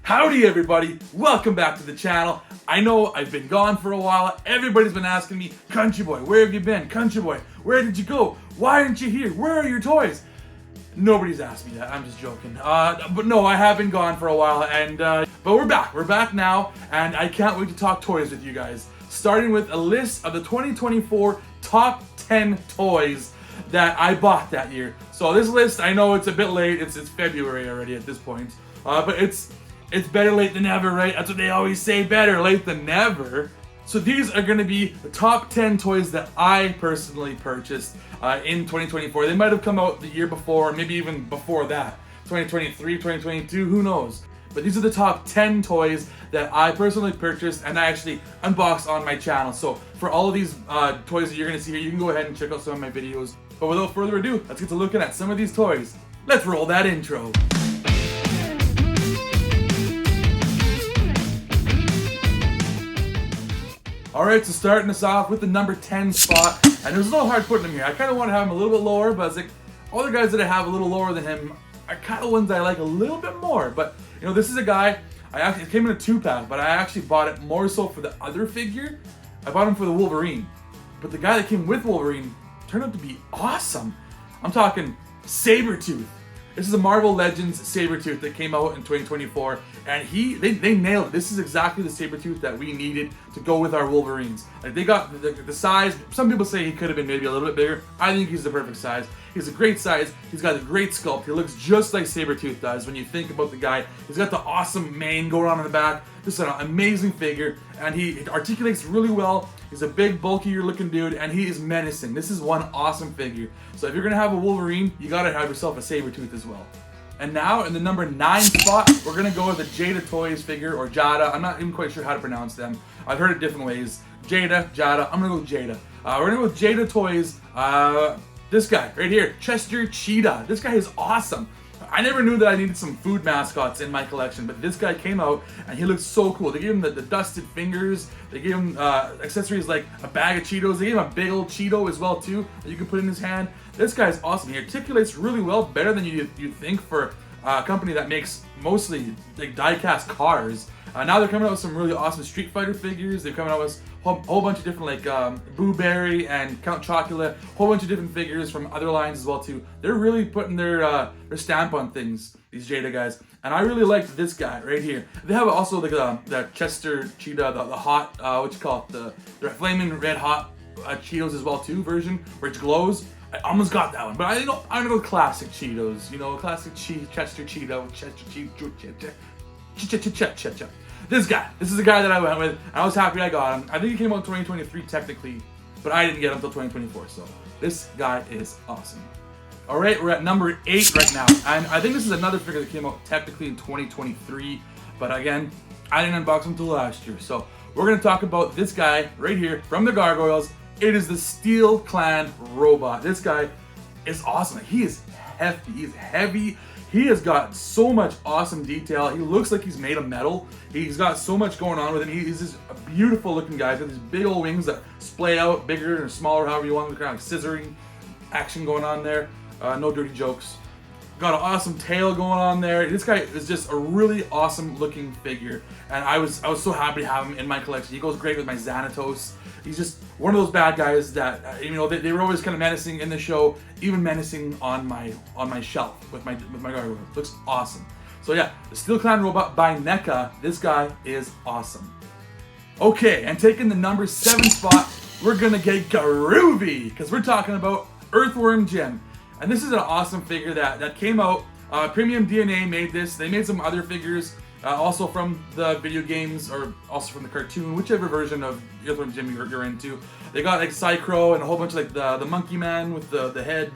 Howdy everybody, welcome back to the channel. I know I've been gone for a while. Everybody's been asking me, Country Boy, where have you been? Country Boy, where did you go? Why aren't you here? Where are your toys? Nobody's asked me that, I'm just joking. But no, I have been gone for a while, and but we're back now, and I can't wait to talk toys with you guys. Starting with a list of the 2024 top 10 toys that I bought that year. So this list, I know it's a bit late, it's February already at this point, but it's better late than never, right? That's what they always say, better late than never. So these are going to be the top 10 toys that I personally purchased in 2024. They might have come out the year before, or maybe even before that. 2023, 2022, who knows? But these are the top 10 toys that I personally purchased and I actually unboxed on my channel. So for all of these toys that you're going to see here, you can go ahead and check out some of my videos. But without further ado, let's get to looking at some of these toys. Let's roll that intro. Alright, so starting us off with the number 10 spot, and it was a little hard putting him here. I kind of want to have him a little bit lower, but I was like, all the guys that I have a little lower than him are kind of ones I like a little bit more. But, you know, this is a guy, it came in a 2-pack, but I actually bought it more so for the other figure. I bought him for the Wolverine. But the guy that came with Wolverine turned out to be awesome. I'm talking Sabretooth. This is a Marvel Legends Sabretooth that came out in 2024, and they nailed it. This is exactly the Sabretooth that we needed to go with our Wolverines. Like, they got the size. Some people say he could have been maybe a little bit bigger. I think he's the perfect size. He's a great size. He's got a great sculpt. He looks just like Sabretooth does when you think about the guy. He's got the awesome mane going on in the back. Just an amazing figure, and he articulates really well. He's a big, bulkier looking dude, and he is menacing. This is one awesome figure. So if you're gonna have a Wolverine, you gotta have yourself a Sabretooth as well. And now in the number 9 spot, we're gonna go with a Jada Toys figure, or Jada. I'm not even quite sure how to pronounce them. I've heard it different ways. Jada. I'm gonna go with Jada. We're gonna go with Jada Toys. This guy right here, Chester Cheetah. This guy is awesome. I never knew that I needed some food mascots in my collection, but this guy came out and he looks so cool. They gave him the dusted fingers. They gave him accessories like a bag of Cheetos. They gave him a big old Cheeto as well too that you can put in his hand. This guy's awesome. He articulates really well, better than you'd think for a company that makes mostly like die-cast cars. Now they're coming out with some really awesome Street Fighter figures. They're coming out with a whole bunch of different like Boo Berry and Count Chocula, a whole bunch of different figures from other lines as well too. They're really putting their stamp on things, these Jada guys. And I really liked this guy right here. They have also like the Chester Cheetah, the hot, what you call it, the flaming red hot Cheetos as well too version, which glows. I almost got that one, but I'm gonna go classic Cheetos. You know, classic Chester Cheetah, Chester Cheetah. This is the guy that I went with. I was happy I got him. I think he came out in 2023 technically, but I didn't get him until 2024. So this guy is awesome. All right, we're at number 8 right now, and I think this is another figure that came out technically in 2023, but again, I didn't unbox him until last year. So we're gonna talk about this guy right here from the Gargoyles. It is the Steel Clan robot. This guy is awesome. He is hefty. He's heavy. He has got so much awesome detail. He looks like he's made of metal. He's got so much going on with him. He's just a beautiful looking guy. He's got these big old wings that splay out, bigger or smaller, however you want them, kind of scissoring action going on there. No dirty jokes. Got an awesome tail going on there. This guy is just a really awesome looking figure, and I was so happy to have him in my collection. He goes great with my Xanatos. He's just one of those bad guys that you know they were always kind of menacing in the show, even menacing on my shelf with my gargoyle. Looks awesome. So yeah, the Steel Clan robot by NECA. This guy is awesome. Okay, and taking the number 7 spot, we're gonna get groovy because we're talking about Earthworm Jim. And this is an awesome figure that came out. Premium DNA made this. They made some other figures also from the video games or also from the cartoon, whichever version of Earthworm Jim you're into. They got like Psycho and a whole bunch of like the Monkey Man with the head,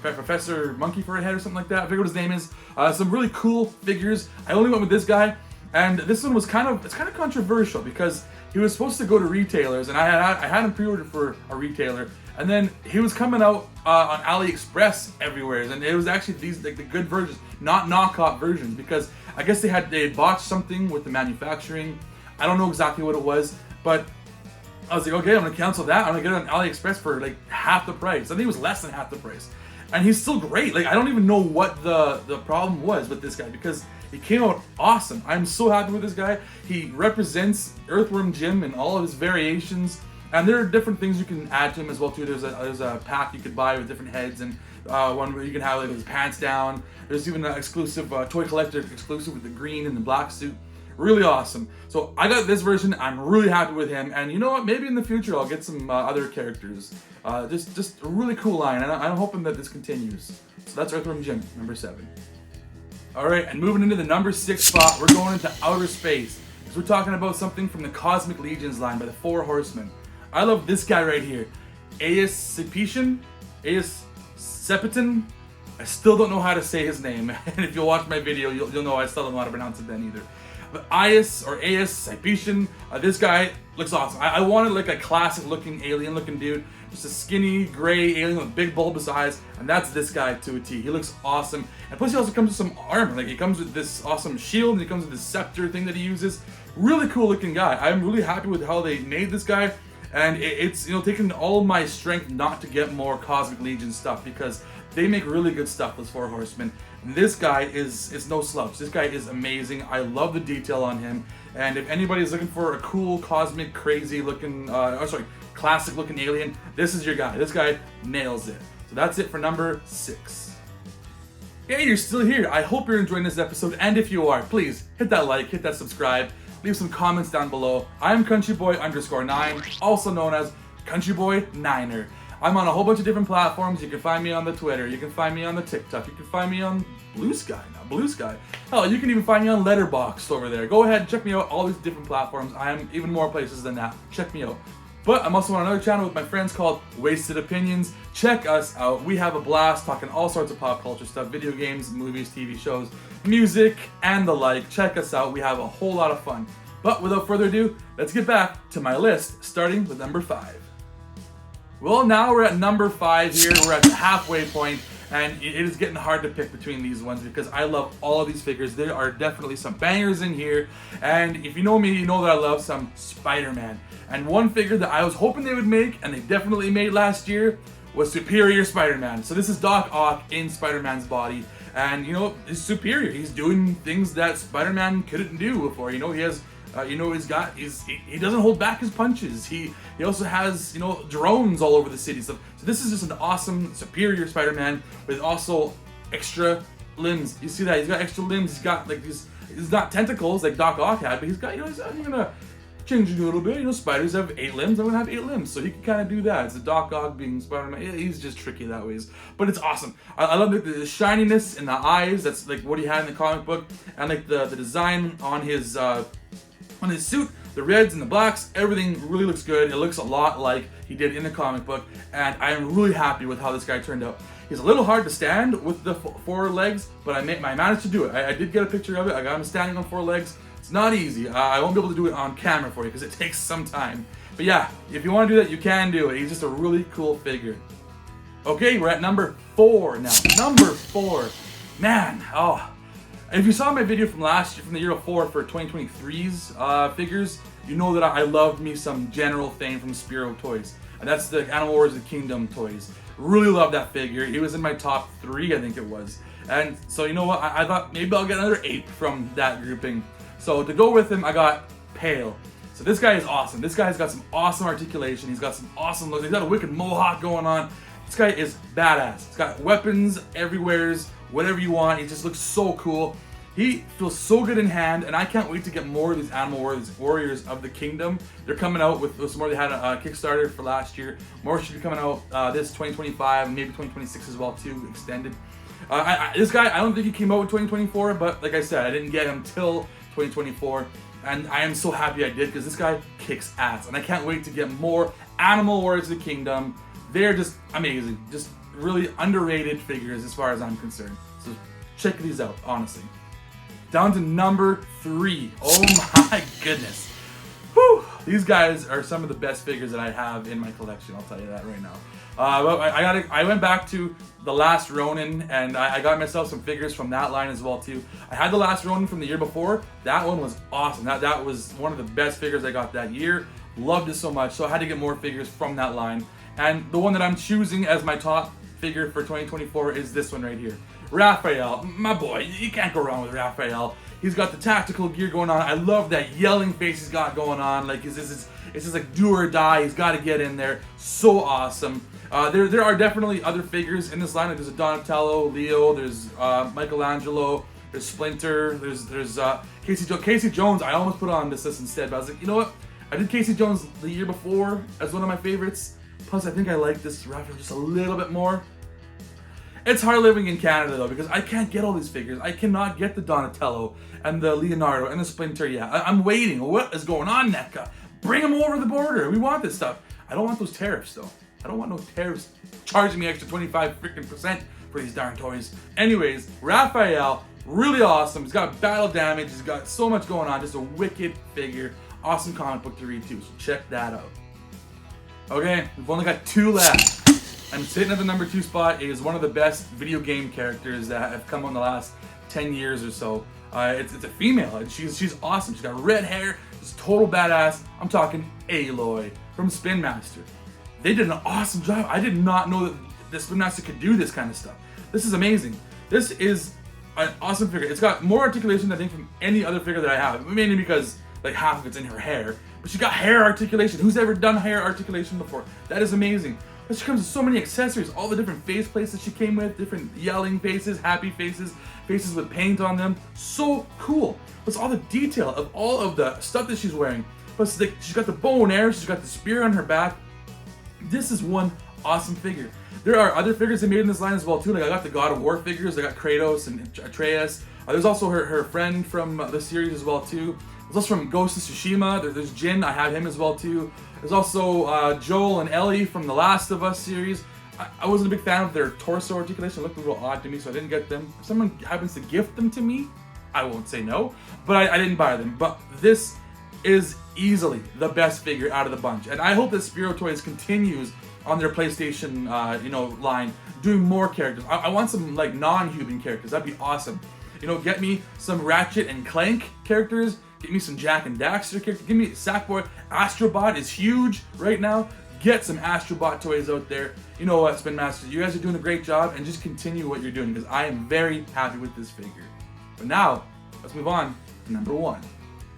Professor Monkey for a head or something like that. I forget what his name is. Some really cool figures. I only went with this guy, and this one was kind of controversial because he was supposed to go to retailers, and I had him pre-ordered for a retailer. And then he was coming out on AliExpress everywhere, and it was actually these like the good versions, not knockoff versions, because I guess they had botched something with the manufacturing. I don't know exactly what it was, but I was like, okay, I'm gonna cancel that. I'm gonna get it on AliExpress for like half the price. I think it was less than half the price. And he's still great. Like, I don't even know what the problem was with this guy, because He came out awesome. I'm so happy with this guy. He represents Earthworm Jim in all of his variations. And there are different things you can add to him as well too. There's a pack you could buy with different heads, and one where you can have like his pants down. There's even an exclusive toy collector exclusive with the green and the black suit. Really awesome. So I got this version. I'm really happy with him, and you know what? Maybe in the future I'll get some other characters. Just a really cool line, and I'm hoping that this continues. So that's Earthworm Jim, number 7. All right, and moving into the number 6 spot, we're going into outer space because we're talking about something from the Cosmic Legions line by the 4 Horsemen. I love this guy right here, Aes Sepetian. I still don't know how to say his name, and if you watch my video, you'll know I still don't know how to pronounce it then either. But Aes Sepetian, this guy looks awesome. I wanted like a classic looking alien looking dude, just a skinny gray alien with big bulbous eyes, and that's this guy to a T. He looks awesome, and plus he also comes with some armor. Like he comes with this awesome shield, and he comes with this scepter thing that he uses. Really cool looking guy. I'm really happy with how they made this guy. And it's, taking all my strength not to get more Cosmic Legion stuff, because they make really good stuff, those 4 Horsemen. And this guy is no slouch. This guy is amazing. I love the detail on him. And if anybody's looking for a cool, cosmic, crazy looking, classic looking alien, this is your guy. This guy nails it. So that's it for number 6. Hey, you're still here. I hope you're enjoying this episode. And if you are, please hit that like, hit that subscribe. Leave some comments down below. I'm CountryBoy_9, also known as CountryBoyNiner. I'm on a whole bunch of different platforms. You can find me on the Twitter. You can find me on the TikTok. You can find me on Blue Sky. Hell, you can even find me on Letterboxd over there. Go ahead and check me out. All these different platforms. I am even more places than that. Check me out. But I'm also on another channel with my friends called Wasted Opinions. Check us out. We have a blast talking all sorts of pop culture stuff, video games, movies, TV shows, music, and the like. Check us out. We have a whole lot of fun. But without further ado, let's get back to my list, starting with number 5. Well, now we're at number 5 here. We're at the halfway point, and it is getting hard to pick between these ones because I love all of these figures. There are definitely some bangers in here, and if you know me, you know that I love some Spider-Man. And one figure that I was hoping they would make, and they definitely made last year, was Superior Spider-Man. So this is Doc Ock in Spider-Man's body, and he's superior. He's doing things that Spider-Man couldn't do before. He has he doesn't hold back his punches. He also has drones all over the city. So this is just an awesome superior Spider-Man with also extra limbs. You see that he's got extra limbs. He's got like these. He's not tentacles like Doc Ock had, but he's got I'm gonna change it a little bit. Spiders have 8 limbs. I'm gonna have 8 limbs, so he can kind of do that. It's a Doc Ock being Spider-Man. He's just tricky that way, but it's awesome. I love the shininess in the eyes. That's like what he had in the comic book, and like the design on his suit, the reds and the blacks, everything really looks good. It looks a lot like he did in the comic book, and I am really happy with how this guy turned out. He's a little hard to stand with the 4 legs, but I managed to do it. I did get a picture of it. I got him standing on 4 legs. It's not easy. I won't be able to do it on camera for you because it takes some time. But yeah, if you want to do that, you can do it. He's just a really cool figure. Okay, we're at number 4 now. Number 4. Man, if you saw my video from last year, from the year before for 2023's figures, you know that I loved me some General Thane from Spiro Toys. And that's the Animal Wars of the Kingdom toys. Really love that figure. He was in my top 3, I think it was. And so you know what? I thought maybe I'll get another ape from that grouping. So to go with him, I got Pale. So this guy is awesome. This guy's got some awesome articulation. He's got some awesome looks. He's got a wicked mohawk going on. This guy is badass. He's got weapons everywhere, whatever you want. He just looks so cool. He feels so good in hand, and I can't wait to get more of these Animal Warriors of the Kingdom. They're coming out with some more. They had a Kickstarter for last year. More should be coming out this 2025, maybe 2026 as well too, extended. This guy, I don't think he came out in 2024, but like I said, I didn't get him till 2024, and I am so happy I did because this guy kicks ass, and I can't wait to get more Animal Warriors of the Kingdom. They're just amazing, just really underrated figures as far as I'm concerned. So check these out, honestly. Down to number 3. Oh my goodness. Whew. These guys are some of the best figures that I have in my collection, I'll tell you that right now. I went back to The Last Ronin, and I got myself some figures from that line as well too. I had The Last Ronin from the year before. That one was awesome. That was one of the best figures I got that year. Loved it so much, so I had to get more figures from that line. And the one that I'm choosing as my top figure for 2024 is this one right here. Raphael, my boy, you can't go wrong with Raphael. He's got the tactical gear going on. I love that yelling face he's got going on. Like it's just like do or die. He's got to get in there. So awesome. There are definitely other figures in this line. Like there's a Donatello, Leo. There's Michelangelo. There's Splinter. There's Casey Jones. I almost put on this list instead, but I was like, you know what? I did Casey Jones the year before as one of my favorites. Plus, I think I like this Raphael just a little bit more. It's hard living in Canada though, because I can't get all these figures. I cannot get the Donatello and the Leonardo and the Splinter yet. I'm waiting. What is going on, NECA? Bring them over the border. We want this stuff. I don't want those tariffs though. I don't want no tariffs charging me extra 25% for these darn toys. Anyways, Raphael, really awesome. He's got battle damage. He's got so much going on. Just a wicked figure. Awesome comic book to read too, so check that out. Okay, we've only got 2 left. And sitting at the number 2 spot is one of the best video game characters that have come on the last 10 years or so. It's a female, and she's awesome. She's got red hair, just total badass. I'm talking Aloy from Spin Master. They did an awesome job. I did not know that the Spin Master could do this kind of stuff. This is amazing. This is an awesome figure. It's got more articulation, I think, from any other figure that I have. Mainly because like half of it's in her hair. But she got hair articulation. Who's ever done hair articulation before? That is amazing. But she comes with so many accessories, all the different face plates that she came with, different yelling faces, happy faces, faces with paint on them. So cool. Plus all the detail of all of the stuff that she's wearing. Plus she's got the bow and arrow, she's got the spear on her back. This is one awesome figure. There are other figures they made in this line as well too. Like I got the God of War figures, I got Kratos and Atreus. There's also her friend from the series as well too. There's also from Ghost of Tsushima. There's Jin, I have him as well too. There's also Joel and Ellie from the Last of Us series. I wasn't a big fan of their torso articulation. It looked a little odd to me, so I didn't get them. If someone happens to gift them to me, I won't say no, but I didn't buy them. But this is easily the best figure out of the bunch. And I hope that Spiro Toys continues on their PlayStation line, doing more characters. I want some like non-human characters. That'd be awesome. Get me some Ratchet and Clank characters. Get me some Jack and Daxter characters. Give me Sackboy. Astrobot is huge right now. Get some Astrobot toys out there. You know what, Spin Masters, you guys are doing a great job, and just continue what you're doing because I am very happy with this figure. But now, let's move on to number 1.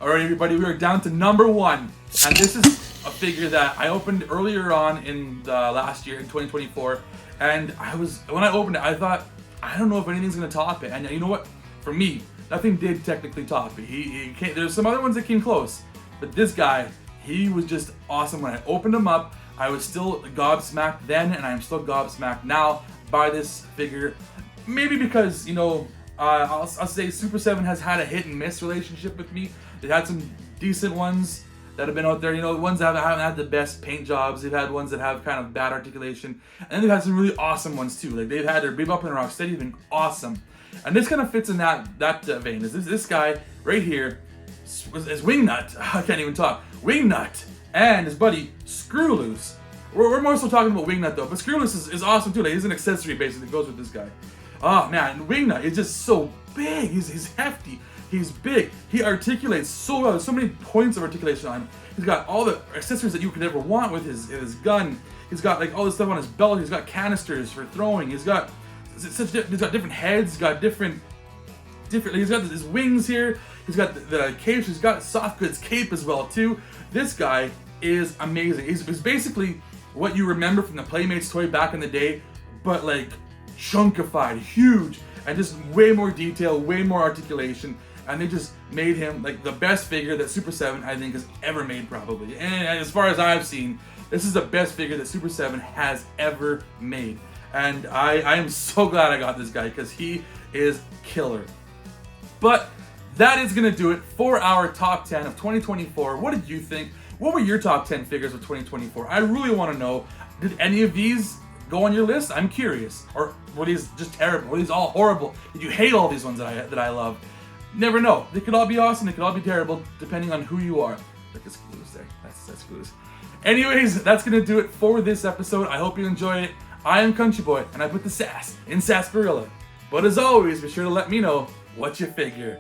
Alright everybody, we are down to number 1. And this is a figure that I opened earlier on in the last year, in 2024. And when I opened it, I thought, I don't know if anything's going to top it. And you know what? For me, nothing did technically top it. He came, there's some other ones that came close. But this guy, he was just awesome. When I opened him up, I was still gobsmacked then, and I'm still gobsmacked now by this figure. Maybe because, I'll say Super 7 has had a hit and miss relationship with me. They've had some decent ones that have been out there, ones that haven't had the best paint jobs. They've had ones that have kind of bad articulation. And then they've had some really awesome ones too. Like they've had their Bebop and Rocksteady been awesome. And this kind of fits in that vein. Is this guy right here is Wingnut. I can't even talk. Wingnut and his buddy Screwloose. We're more so talking about Wingnut though, but Screwloose is awesome too. Like he's an accessory basically that goes with this guy. Oh man, Wingnut is just so big. He's hefty. He's big. He articulates so well. There's so many points of articulation on him. He's got all the accessories that you could ever want with his gun. He's got like all this stuff on his belt. He's got canisters for throwing. He's got different heads. He's got different. He's got his wings here. He's got the capes. He's got soft goods cape as well too. This guy is amazing. He's basically what you remember from the Playmates toy back in the day, but like chunkified, huge, and just way more detail, way more articulation. And they just made him like the best figure that Super 7 I think has ever made probably. And as far as I've seen, this is the best figure that Super 7 has ever made. And I am so glad I got this guy because he is killer. But that is going to do it for our top 10 of 2024. What did you think? What were your top 10 figures of 2024? I really want to know. Did any of these go on your list? I'm curious. Or were these just terrible? Were these all horrible? Did you hate all these ones that I love? Never know. They could all be awesome. They could all be terrible, depending on who you are. Look at Screws there. That's Screws. Anyways, that's going to do it for this episode. I hope you enjoyed it. I am Country Boy, and I put the sass in Sarsaparilla. But as always, be sure to let me know what you figure.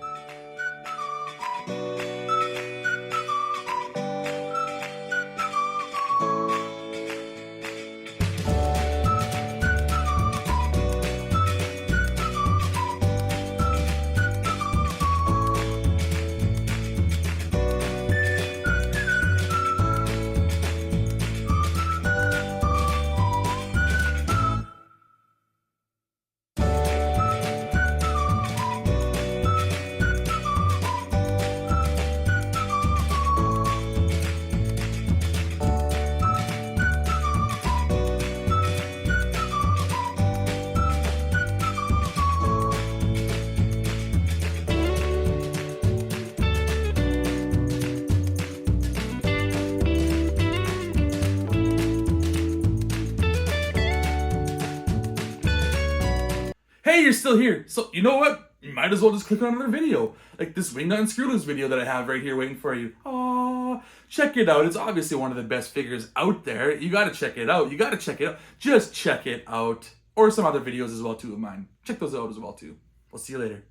still here. So you know what? You might as well just click on another video. Like this wing nut and screw loose video that I have right here waiting for you. Oh, check it out. It's obviously one of the best figures out there. You gotta check it out. You gotta check it out. Just check it out. Or some other videos as well too of mine. Check those out as well too. We'll see you later.